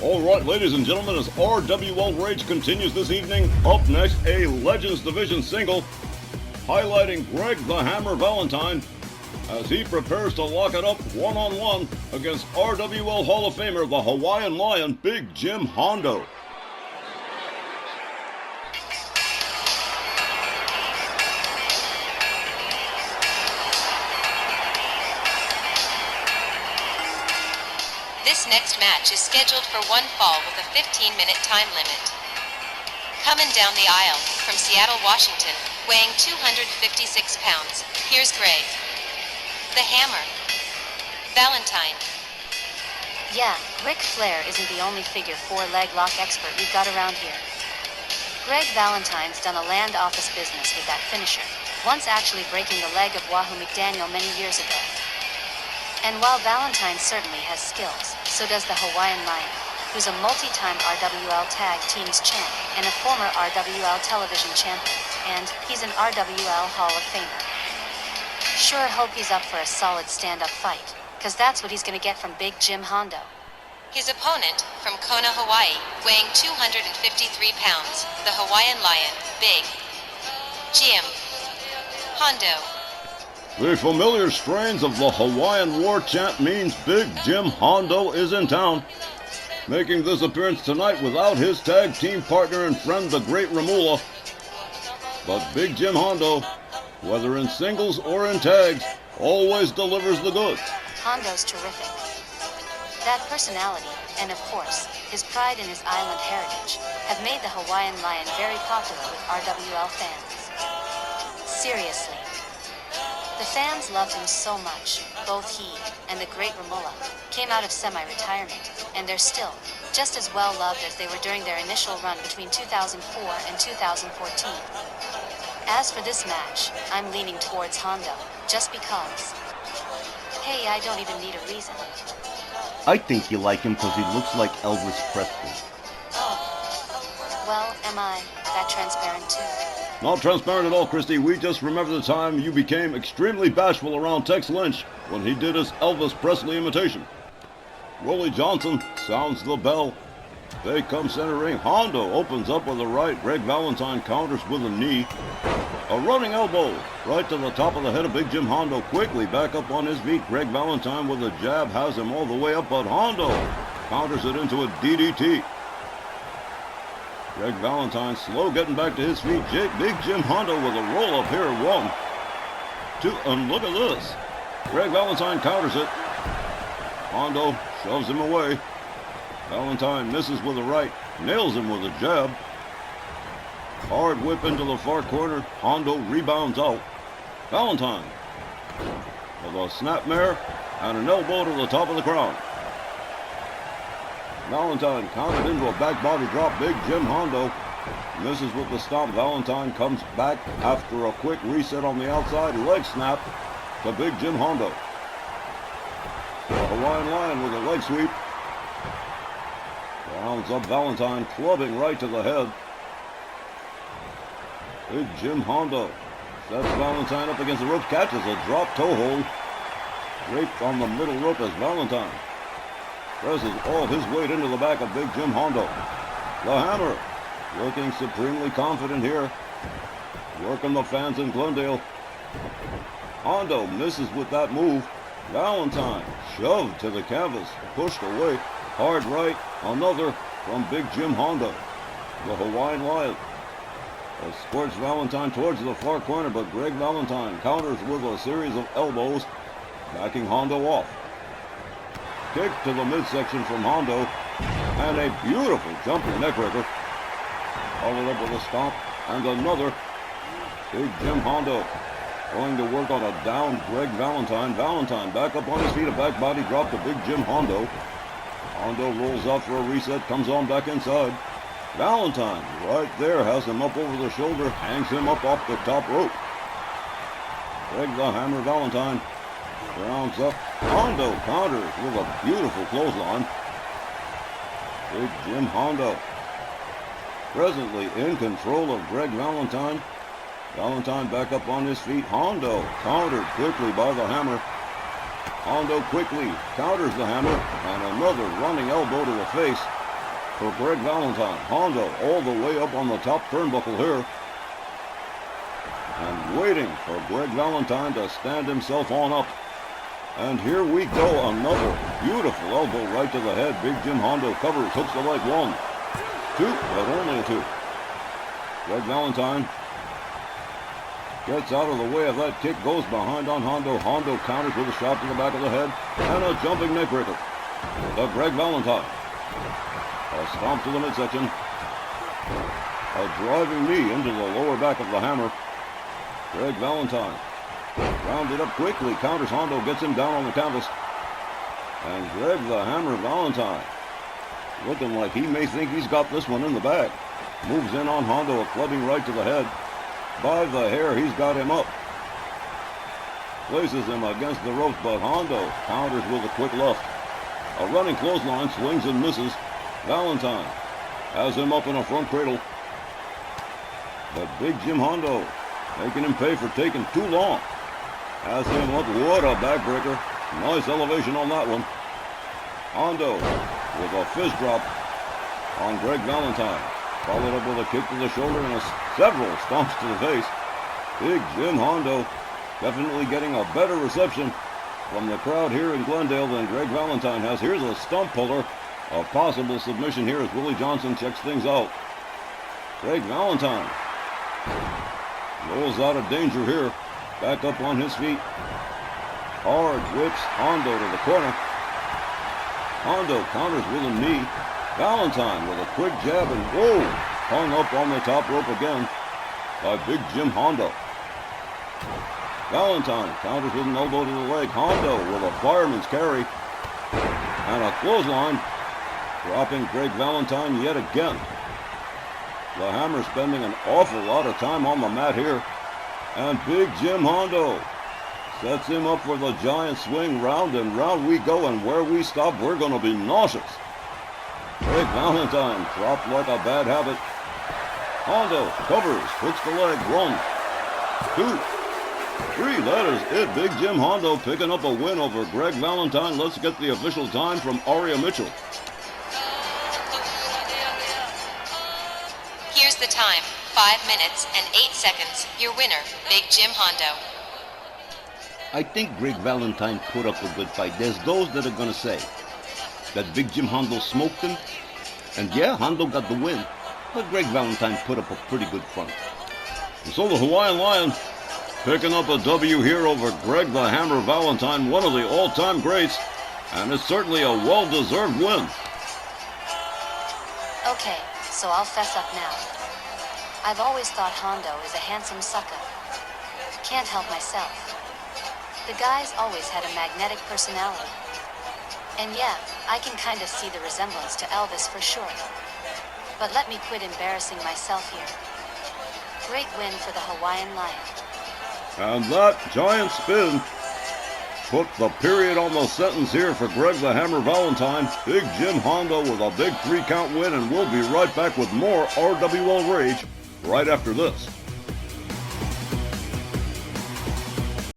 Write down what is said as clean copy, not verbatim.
All right, ladies and gentlemen, as RWL Rage continues this evening, up next, a Legends Division single highlighting Greg the Hammer Valentine as he prepares to lock it up one-on-one against RWL Hall of Famer, the Hawaiian Lion, Big Jim Hondo. This next match is scheduled for one fall with a 15-minute time limit. Coming down the aisle from Seattle, Washington, weighing 256 pounds, here's Greg the Hammer Valentine. Yeah, Ric Flair isn't the only figure four leg lock expert we've got around here. Greg Valentine's done a land office business with that finisher, once actually breaking the leg of Wahoo McDaniel many years ago. And while Valentine certainly has skills, so does the Hawaiian Lion, who's a multi-time RWL Tag Teams champ and a former RWL Television champion, and he's an RWL Hall of Famer. Sure hope he's up for a solid stand-up fight, cause that's what he's gonna get from Big Jim Hondo. His opponent, from Kona, Hawaii, weighing 253 pounds, the Hawaiian Lion, Big Jim Hondo. The familiar strains of the Hawaiian war chant means Big Jim Hondo is in town, making this appearance tonight without his tag team partner and friend, the Great Ramula. But Big Jim Hondo, whether in singles or in tags, always delivers the goods. Hondo's terrific. That personality, and of course, his pride in his island heritage, have made the Hawaiian Lion very popular with RWL fans. Seriously. The fans loved him so much. Both he and the Great Ramula came out of semi-retirement, and they're still just as well loved as they were during their initial run between 2004 and 2014. As for this match, I'm leaning towards Hondo, just because. Hey, I don't even need a reason. I think you like him because he looks like Elvis Presley. Oh. Well, am I that transparent too? Not transparent at all, Christy. We just remember the time you became extremely bashful around Tex Lynch when he did his Elvis Presley imitation. Willie Johnson sounds the bell. They come center ring. Hondo opens up with a right. Greg Valentine counters with a knee. A running elbow right to the top of the head of Big Jim Hondo. Quickly back up on his feet. Greg Valentine with a jab has him all the way up, but Hondo counters it into a DDT. Greg Valentine slow getting back to his feet. Big Jim Hondo with a roll up here. 1, 2, and look at this. Greg Valentine counters it. Hondo shoves him away. Valentine misses with a right. Nails him with a jab. Hard whip into the far corner. Hondo rebounds out. Valentine with a snapmare and an elbow to the top of the crown. Valentine countered into a back body drop. Big Jim Hondo misses with the stomp. Valentine comes back after a quick reset on the outside. Leg snap to Big Jim Hondo. The Hawaiian Lion with a leg sweep. Rounds up Valentine, clubbing right to the head. Big Jim Hondo sets Valentine up against the ropes, catches a drop toe hold. Draped on the middle rope as Valentine presses all his weight into the back of Big Jim Hondo. The Hammer looking supremely confident here. Working the fans in Glendale. Hondo misses with that move. Valentine shoved to the canvas, pushed away. Hard right, another from Big Jim Hondo. The Hawaiian Lion escorts Valentine towards the far corner, but Greg Valentine counters with a series of elbows, backing Hondo off. Kick to the midsection from Hondo, and a beautiful jumping neckbreaker. Followed up with a stomp, and another. Big Jim Hondo going to work on a down Greg Valentine. Valentine back up on his feet, a back body drop to Big Jim Hondo. Hondo rolls out for a reset, comes on back inside. Valentine right there has him up over the shoulder, hangs him up off the top rope. Greg the Hammer Valentine rounds up. Hondo counters with a beautiful clothesline. Big Jim Hondo presently in control of Greg Valentine. Valentine back up on his feet. Hondo countered quickly by the Hammer. Hondo quickly counters the Hammer, and another running elbow to the face. for Greg Valentine. Hondo all the way up on the top turnbuckle here. And waiting for Greg Valentine to stand himself on up. And here we go, another beautiful elbow right to the head. Big Jim Hondo covers, hooks the leg, 1, 2, but only a 2. Greg Valentine gets out of the way of that kick, goes behind on Hondo. Hondo counters with a shot to the back of the head and a jumping neckbreaker to Greg Valentine. A stomp to the midsection. A driving knee into the lower back of the hammer. Greg Valentine rounded up quickly, counters Hondo, gets him down on the canvas. And Greg the Hammer Valentine, looking like he may think he's got this one in the bag. Moves in on Hondo, a clubbing right to the head. By the hair, he's got him up. Places him against the ropes, but Hondo counters with a quick left. A running clothesline, swings and misses. Valentine has him up in a front cradle. But Big Jim Hondo making him pay for taking too long. Has him up. What a backbreaker. Nice elevation on that one. Hondo with a fist drop on Greg Valentine. Followed up with a kick to the shoulder and several stomps to the face. Big Jim Hondo definitely getting a better reception from the crowd here in Glendale than Greg Valentine has. Here's a stump puller. A possible submission here as Willie Johnson checks things out. Greg Valentine rolls out of danger here. Back up on his feet. Hard whips Hondo to the corner. Hondo counters with a knee. Valentine with a quick jab and whoa! Hung up on the top rope again by Big Jim Hondo. Valentine counters with an elbow to the leg. Hondo with a fireman's carry. And a clothesline. Dropping Greg Valentine yet again. The Hammer spending an awful lot of time on the mat here. And Big Jim Hondo sets him up for the giant swing. Round and round we go, and where we stop, we're going to be nauseous. Greg Valentine dropped like a bad habit. Hondo covers, hooks the leg. 1, 2, 3. That is it. Big Jim Hondo picking up a win over Greg Valentine. Let's get the official time from Aria Mitchell. Here's the time, 5 minutes and 8 seconds. Your winner, Big Jim Hondo. I think Greg Valentine put up a good fight. There's those that are going to say that Big Jim Hondo smoked him. And yeah, Hondo got the win. But Greg Valentine put up a pretty good front. And so the Hawaiian Lion picking up a W here over Greg the Hammer Valentine, one of the all-time greats. And it's certainly a well-deserved win. Okay, so I'll fess up now. I've always thought Hondo is a handsome sucker. Can't help myself. The guy's always had a magnetic personality. And yeah, I can kind of see the resemblance to Elvis for sure. But let me quit embarrassing myself here. Great win for the Hawaiian Lion. And that giant spin put the period on the sentence here for Greg the Hammer Valentine. Big Jim Hondo with a big 3-count win, and we'll be right back with more RWL Rage right after this.